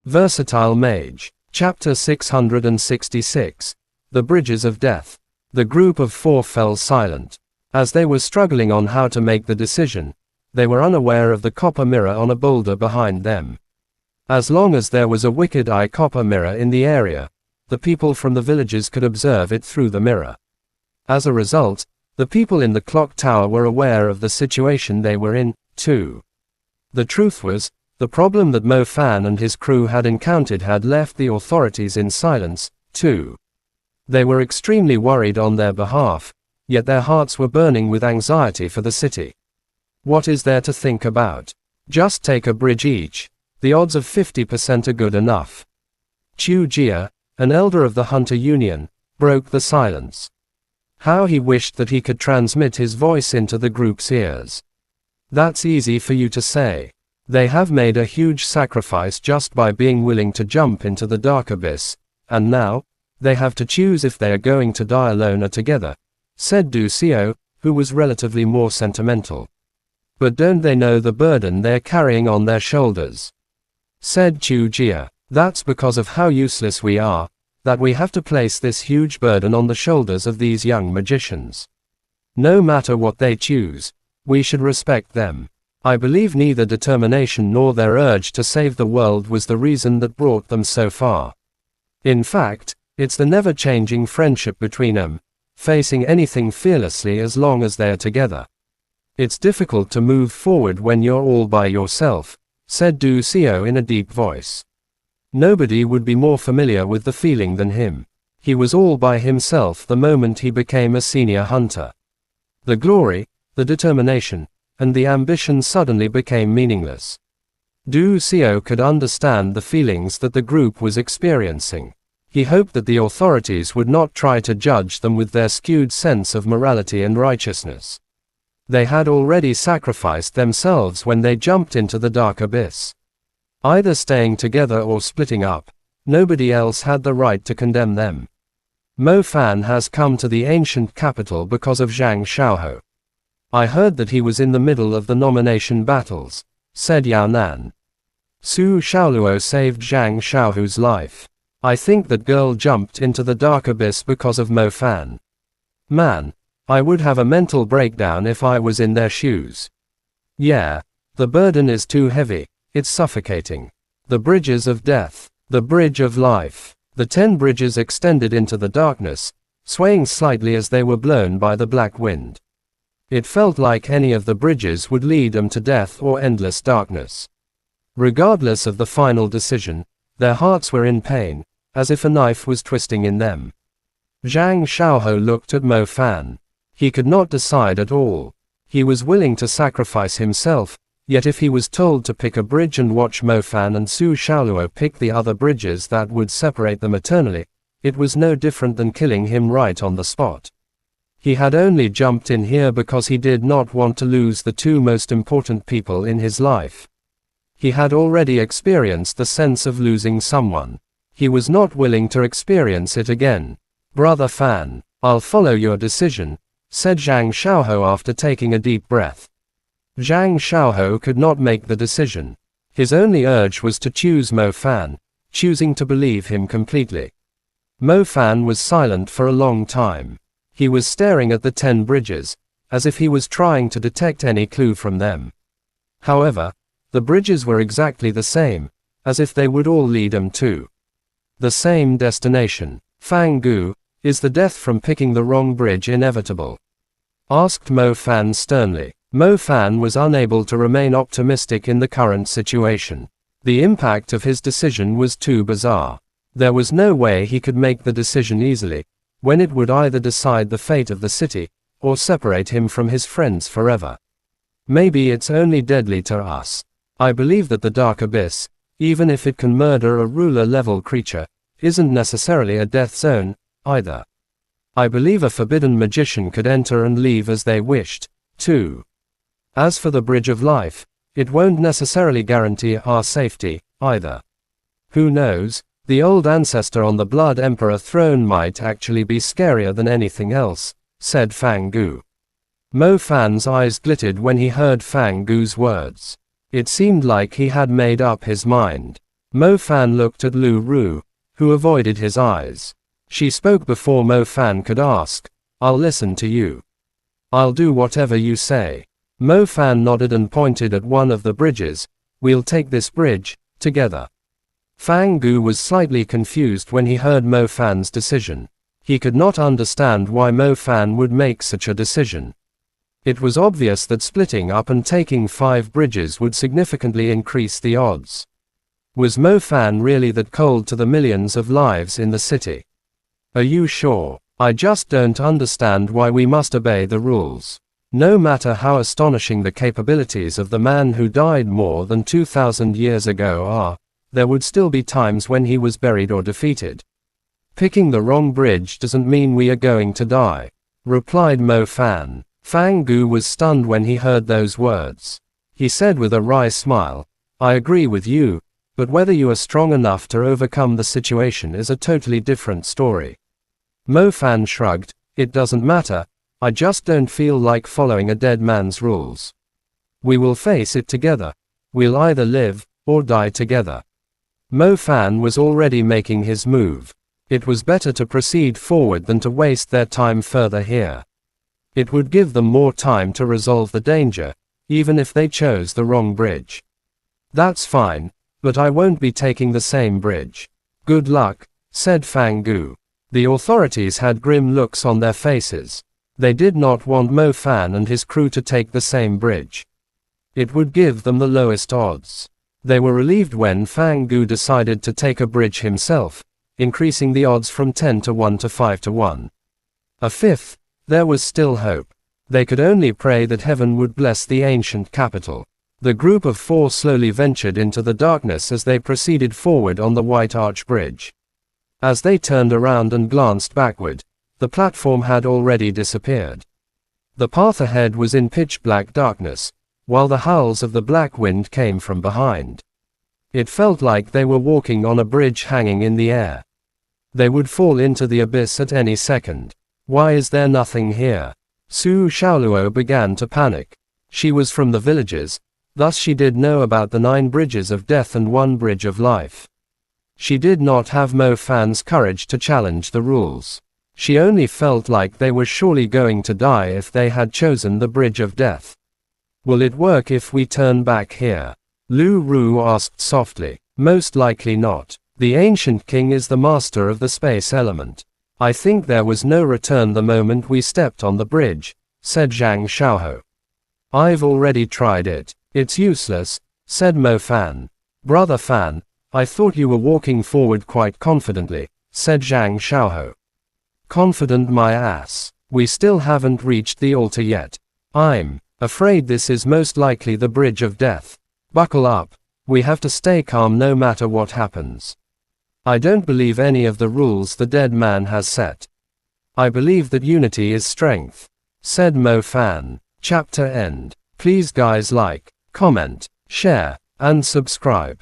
Versatile Mage. Chapter 666. The Bridges of Death. The group of four fell silent. As they were struggling on how to make the decision, they were unaware of the copper mirror on a boulder behind them. As long as there was a wicked eye copper mirror in the area, the people from the villages could observe it through the mirror. As a result, the people in the clock tower were aware of the situation they were in, too. The truth was, the problem that Mo Fan and his crew had encountered had left the authorities in silence, too. They were extremely worried on their behalf, yet their hearts were burning with anxiety for the city. What is there to think about? Just take a bridge each. The odds of 50% are good enough. Chu Jia, an elder of the Hunter Union, broke the silence. How he wished that he could transmit his voice into the group's ears. That's easy for you to say. They have made a huge sacrifice just by being willing to jump into the dark abyss, and now, they have to choose if they are going to die alone or together, said Du Xiao, who was relatively more sentimental. But don't they know the burden they're carrying on their shoulders? Said Chu Jia. That's because of how useless we are, that we have to place this huge burden on the shoulders of these young magicians. No matter what they choose, we should respect them. I believe neither determination nor their urge to save the world was the reason that brought them so far. In fact, it's the never-changing friendship between them, facing anything fearlessly as long as they're together. It's difficult to move forward when you're all by yourself, said Du Xiao in a deep voice. Nobody would be more familiar with the feeling than him. He was all by himself the moment he became a senior hunter. The glory, the determination, and the ambition suddenly became meaningless. Du Xiao could understand the feelings that the group was experiencing. He hoped that the authorities would not try to judge them with their skewed sense of morality and righteousness. They had already sacrificed themselves when they jumped into the dark abyss. Either staying together or splitting up, nobody else had the right to condemn them. Mo Fan has come to the ancient capital because of Zhang Xiaohou. I heard that he was in the middle of the nomination battles, said Yao Nan. Su Xiaoluo saved Zhang Xiaohou's life. I think that girl jumped into the dark abyss because of Mo Fan. Man, I would have a mental breakdown if I was in their shoes. Yeah, the burden is too heavy, it's suffocating. The bridges of death, the bridge of life. The 10 bridges extended into the darkness, swaying slightly as they were blown by the black wind. It felt like any of the bridges would lead them to death or endless darkness. Regardless of the final decision, their hearts were in pain, as if a knife was twisting in them. Zhang Xiaohou looked at Mo Fan. He could not decide at all. He was willing to sacrifice himself, yet if he was told to pick a bridge and watch Mo Fan and Su Xiaoluo pick the other bridges that would separate them eternally, it was no different than killing him right on the spot. He had only jumped in here because he did not want to lose the two most important people in his life. He had already experienced the sense of losing someone. He was not willing to experience it again. Brother Fan, I'll follow your decision, said Zhang Xiaohou after taking a deep breath. Zhang Xiaohou could not make the decision. His only urge was to choose Mo Fan, choosing to believe him completely. Mo Fan was silent for a long time. He was staring at the 10 bridges, as if he was trying to detect any clue from them. However, the bridges were exactly the same, as if they would all lead him to the same destination. Fang Gu, is the death from picking the wrong bridge inevitable? Asked Mo Fan sternly. Mo Fan was unable to remain optimistic in the current situation. The impact of his decision was too bizarre. There was no way he could make the decision easily, when it would either decide the fate of the city, or separate him from his friends forever. Maybe it's only deadly to us. I believe that the dark abyss, even if it can murder a ruler-level creature, isn't necessarily a death zone, either. I believe a forbidden magician could enter and leave as they wished, too. As for the bridge of life, it won't necessarily guarantee our safety, either. Who knows? The old ancestor on the Blood Emperor throne might actually be scarier than anything else, said Fang Gu. Mo Fan's eyes glittered when he heard Fang Gu's words. It seemed like he had made up his mind. Mo Fan looked at Lu Ru, who avoided his eyes. She spoke before Mo Fan could ask. I'll listen to you. I'll do whatever you say. Mo Fan nodded and pointed at one of the bridges. We'll take this bridge, together. Fang Gu was slightly confused when he heard Mo Fan's decision. He could not understand why Mo Fan would make such a decision. It was obvious that splitting up and taking 5 bridges would significantly increase the odds. Was Mo Fan really that cold to the millions of lives in the city? Are you sure? I just don't understand why we must obey the rules. No matter how astonishing the capabilities of the man who died more than 2,000 years ago are, there would still be times when he was buried or defeated. Picking the wrong bridge doesn't mean we are going to die, replied Mo Fan. Fang Gu was stunned when he heard those words. He said with a wry smile, I agree with you, but whether you are strong enough to overcome the situation is a totally different story. Mo Fan shrugged, it doesn't matter, I just don't feel like following a dead man's rules. We will face it together. We'll either live, or die together. Mo Fan was already making his move. It was better to proceed forward than to waste their time further here. It would give them more time to resolve the danger, even if they chose the wrong bridge. That's fine, but I won't be taking the same bridge. Good luck, said Fang Gu. The authorities had grim looks on their faces. They did not want Mo Fan and his crew to take the same bridge. It would give them the lowest odds. They were relieved when Fang Gu decided to take a bridge himself, increasing the odds from 10 to 1 to 5 to 1. A fifth, there was still hope. They could only pray that heaven would bless the ancient capital. The group of 4 slowly ventured into the darkness as they proceeded forward on the White Arch Bridge. As they turned around and glanced backward, the platform had already disappeared. The path ahead was in pitch-black darkness, while the howls of the black wind came from behind. It felt like they were walking on a bridge hanging in the air. They would fall into the abyss at any second. Why is there nothing here? Su Xiaoluo began to panic. She was from the villages, thus she did know about the 9 bridges of death and 1 bridge of life. She did not have Mo Fan's courage to challenge the rules. She only felt like they were surely going to die if they had chosen the bridge of death. Will it work if we turn back here? Lu Ru asked softly. Most likely not. The ancient king is the master of the space element. I think there was no return the moment we stepped on the bridge, said Zhang Xiaohou. I've already tried it. It's useless, said Mo Fan. Brother Fan, I thought you were walking forward quite confidently, said Zhang Xiaohou. Confident my ass. We still haven't reached the altar yet. I'm afraid this is most likely the bridge of death. Buckle up. We have to stay calm no matter what happens. I don't believe any of the rules the dead man has set. I believe that unity is strength, said Mo Fan. Chapter end. Please guys like, comment, share, and subscribe.